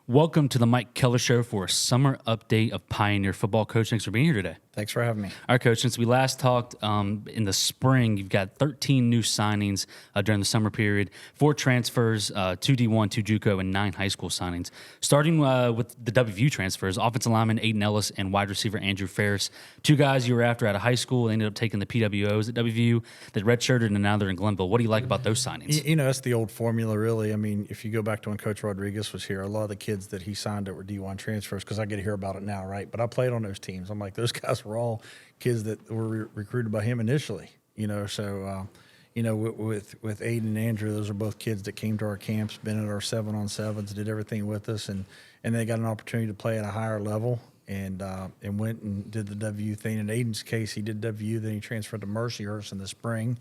Welcome to the Mike Kellar Show for a summer update of Pioneer football. Coach, thanks for being here today. Thanks for having me. All right, Coach, since we last talked in the spring, you've got 13 new signings during the summer period, 4 transfers, 2 D1, 2 JUCO, and 9 high school signings. Starting with the WVU transfers, offensive lineman Aiden Ellis and wide receiver Andrew Ferris, 2 guys you were after out of high school. They ended up taking the PWOs at WVU, that redshirted, and now they're in Glenville. What do you like about those signings? You know, it's the old formula, really. I mean, if you go back to when Coach Rodriguez was here, a lot of the kids that he signed that were D1 transfers, because I get to hear about it now, right? But I played on those teams. I'm like, those guys were all kids that were recruited by him initially, you know. So, with Aiden and Andrew, those are both kids that came to our camps, been at our 7-on-7s, did everything with us, and they got an opportunity to play at a higher level and went and did the WU thing. In Aiden's case, he did WU, then he transferred to Mercyhurst in the spring.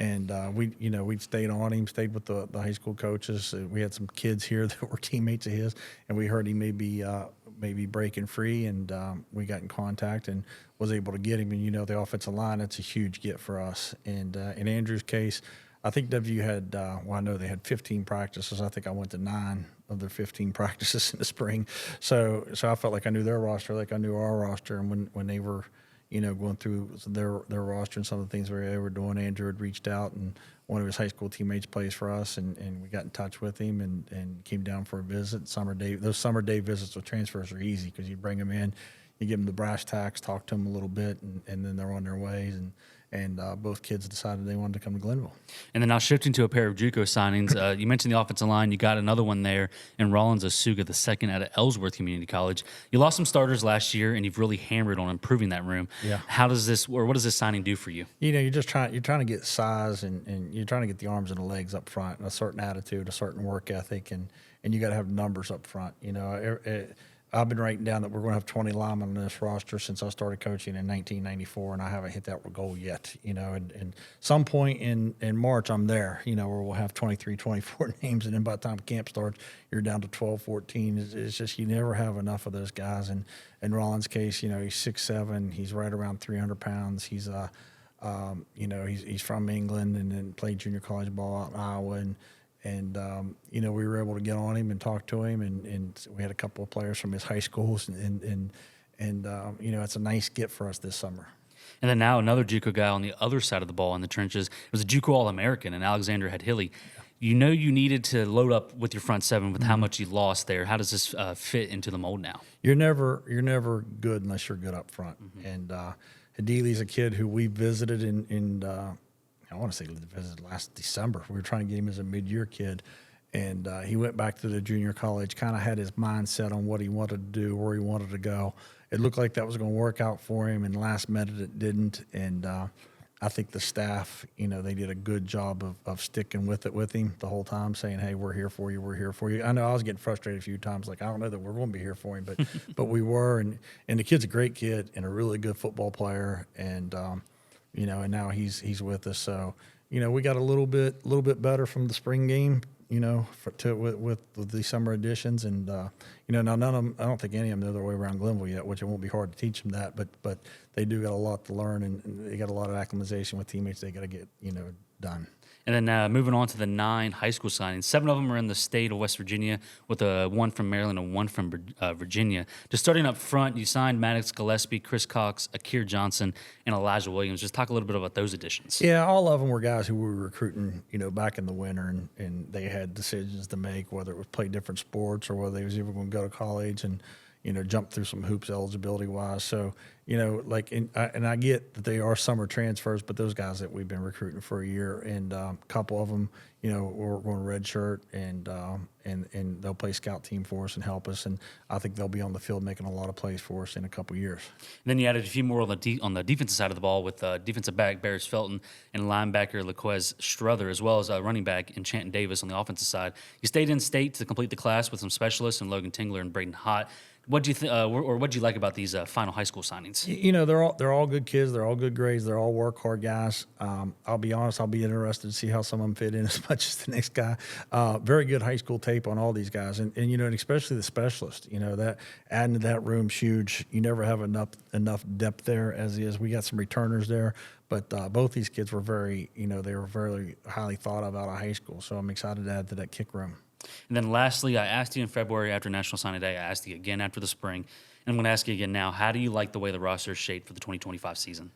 And we've stayed on him, stayed with the high school coaches. We had some kids here that were teammates of his, and we heard he may be breaking free, and we got in contact and was able to get him. And, the offensive line, that's a huge get for us. And in Andrew's case, I think WU had, I know they had 15 practices. I think I went to 9 of their 15 practices in the spring. So I felt like I knew their roster, like I knew our roster. And when they were going through their roster and some of the things they were doing, Andrew had reached out, and one of his high school teammates plays for us, and we got in touch with him and came down for a visit. Those summer day visits with transfers are easy because you bring them in, you give them the brass tacks, talk to them a little bit, and then they're on their ways. And both kids decided they wanted to come to Glenville. And then now shifting to a pair of JUCO signings, you mentioned the offensive line. You got another one there in Rollins Asuga, the second out of Ellsworth Community College. You lost some starters last year, and you've really hammered on improving that room. Yeah. What does this signing do for you? You're trying to get size, and you're trying to get the arms and the legs up front, and a certain attitude, a certain work ethic, and you got to have numbers up front. I've been writing down that we're going to have 20 linemen on this roster since I started coaching in 1994, and I haven't hit that goal yet. And some point in March, I'm there, where we'll have 23, 24 names, and then by the time camp starts, you're down to 12, 14. It's just you never have enough of those guys. And in Rollins' case, he's 6'7", he's right around 300 pounds. He's he's from England and then played junior college ball out in Iowa, and we were able to get on him and talk to him, and we had a couple of players from his high schools, and it's a nice get for us this summer. And then now another JUCO guy on the other side of the ball in the trenches. It was a JUCO All-American, and Alexander Hadhili. You needed to load up with your front seven with how much you lost there. How does this fit into the mold now? You're never good unless you're good up front. Mm-hmm. And Hadhili's a kid who we visited in I want to say visited last December. We were trying to get him as a mid-year kid, and he went back to the junior college, kind of had his mindset on what he wanted to do, where he wanted to go. It looked like that was going to work out for him, and last minute it didn't. And I think the staff, they did a good job of sticking with him the whole time, saying, hey, we're here for you, we're here for you. I know I was getting frustrated a few times, like, I don't know that we're going to be here for him, but we were. And the kid's a great kid and a really good football player, and and now he's with us. So, we got a little bit better from the spring game, with the summer additions. And, now none of them, I don't think any of them know their way around Glenville yet, which it won't be hard to teach them that. But they do got a lot to learn, and they got a lot of acclimatization with teammates they got to get, done. And then moving on to the 9 high school signings, 7 of them are in the state of West Virginia, with one from Maryland and 1 from Virginia. Just starting up front, you signed Maddox Gillespie, Chris Cox, Akir Johnson, and Elijah Williams. Just talk a little bit about those additions. Yeah, all of them were guys who we were recruiting, back in the winter, and they had decisions to make, whether it was play different sports or whether they was even going to go to college and, jump through some hoops eligibility-wise. So, and I get that they are summer transfers, but those guys that we've been recruiting for a year, and a couple of them, we're going to redshirt, and they'll play scout team for us and help us, and I think they'll be on the field making a lot of plays for us in a couple years. And then you added a few more on the defensive side of the ball with defensive back Barris Felton and linebacker LaQuez Struther, as well as running back Enchanton Davis on the offensive side. You stayed in state to complete the class with some specialists and Logan Tingler and Braden Hott. What do you think, or what do you like about these final high school signings? They're all good kids. They're all good grades. They're all work hard guys. I'll be honest. I'll be interested to see how some of them fit in as much as the next guy. Very good high school tape on all these guys, and especially the specialist. That adding to that room's huge. You never have enough depth there as is. We got some returners there, but both these kids were very highly thought of out of high school. So I'm excited to add to that kick room. And then lastly, I asked you in February after National Signing Day. I asked you again after the spring. And I'm going to ask you again now. How do you like the way the roster is shaped for the 2025 season?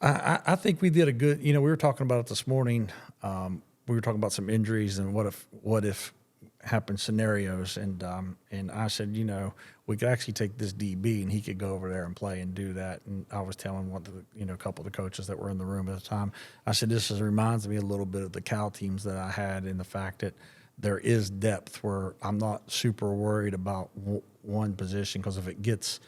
I think we did a good. We were talking about it this morning. We were talking about some injuries and what if happen scenarios, and I said, we could actually take this DB and he could go over there and play and do that. And I was telling a couple of the coaches that were in the room at the time, I said, reminds me a little bit of the Cal teams that I had, in the fact that there is depth where I'm not super worried about one position, because if it gets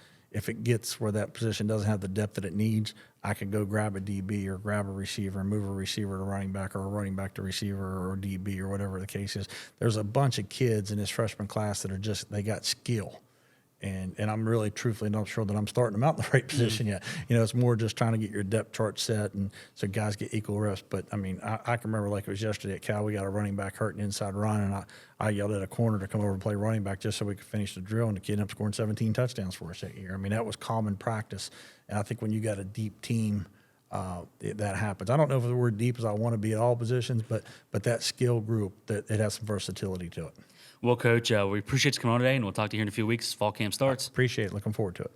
where that position doesn't have the depth that it needs, I could go grab a DB or grab a receiver and move a receiver to running back, or a running back to receiver, or DB, or whatever the case is. There's a bunch of kids in this freshman class that they got skill. And I'm really, truthfully, not sure that I'm starting them out in the right position yet. It's more just trying to get your depth chart set, and so guys get equal reps. But, I can remember like it was yesterday at Cal, we got a running back hurt an inside run, and I yelled at a corner to come over and play running back just so we could finish the drill, and the kid ended up scoring 17 touchdowns for us that year. That was common practice. And I think when you got a deep team, that happens. I don't know if we're deep as I want to be at all positions, but that skill group, that it has some versatility to it. Well, Coach, we appreciate you coming on today, and we'll talk to you here in a few weeks as fall camp starts. Appreciate it. Looking forward to it.